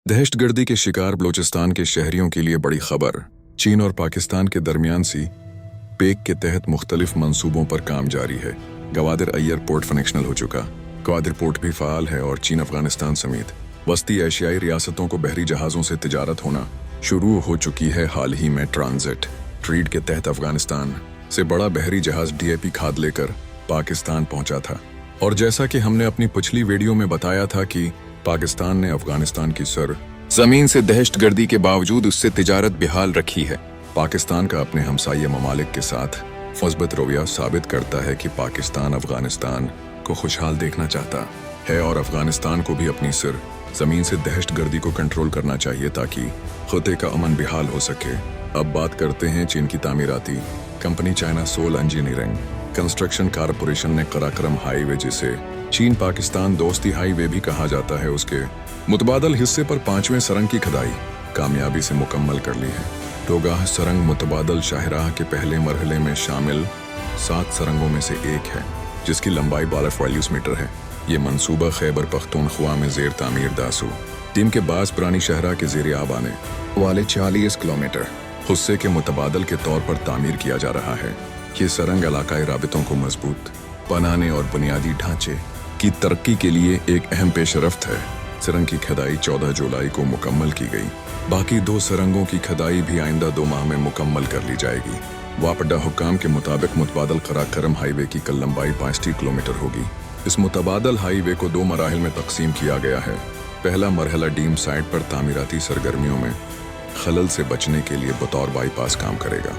दहशतगर्दी के शिकार बलूचिस्तान के शहरियों के लिए बड़ी खबर। चीन और पाकिस्तान के दरमियान सी पेक के तहत मुख्तलिफ मंसूबों पर काम जारी है। गवादर अय्यर पोर्ट फंक्शनल हो चुका, गवादर पोर्ट भी फ़ाल है और चीन अफगानिस्तान समेत वस्ती एशियाई रियासतों को बहरी जहाज़ों से तिजारत होना शुरू हो चुकी है। हाल ही में ट्रांजिट ट्रेड के तहत अफगानिस्तान से बड़ा बहरी जहाज़ DAP खाद लेकर पाकिस्तान पहुंचा था, और जैसा कि हमने अपनी पिछली वीडियो में बताया था कि पाकिस्तान ने अफगानिस्तान की ज़मीन से दहशतगर्दी के बावजूद उससे तिजारत बेहाल रखी है। पाकिस्तान का अपने हमसाये ममालिक के साथ मुस्बत रवैया साबित करता है कि पाकिस्तान अफगानिस्तान को खुशहाल देखना चाहता है और अफगानिस्तान को भी अपनी ज़मीन से दहशतगर्दी को कंट्रोल करना चाहिए ताकि खिते का अमन बेहाल हो सके। अब बात करते हैं चीन की तामीराती company China civil engineering construction corporation ने कराकरम हाईवे, जिसे चीन पाकिस्तान दोस्ती हाईवे भी कहा जाता है, उसके मुतबादल हिस्से पर 5वें सुरंग की खुदाई कामयाबी से मुकम्मल कर ली है। टोगाह सुरंग मुतबादल शाहराह के पहले मरहले में शामिल 7 सुरंगों में से एक है, जिसकी लंबाई 12 मीटर है। ये मंसूबा खैबर पख्तूनख्वा में ज़ेर तामीर दासू टीम के बास पुरानी शहरा के ज़ेर आब आने वाले 40 किलोमीटर हिस्से के मुतबादल के तौर पर तामीर किया जा रहा है। ये सुरंग इलाकाई राबितों को मजबूत बनाने और बुनियादी ढांचे की तरक्की के लिए एक अहम पेशरफ्त है। सुरंग की खुदाई 14 जुलाई को मुकम्मल की गई। बाकी 2 सुरंगों की खुदाई भी आइंदा 2 माह में मुकम्मल कर ली जाएगी। वापडा हुकाम के मुताबिक मुतबादल कराकरम हाईवे की कल लंबाई 65 किलोमीटर होगी। इस मुतबादल हाईवे को 2 मराहिल में तकसीम किया गया है। पहला मरहला डीम साइट पर तामीराती सरगर्मियों में खलल से बचने के लिए बतौर बाईपास काम करेगा।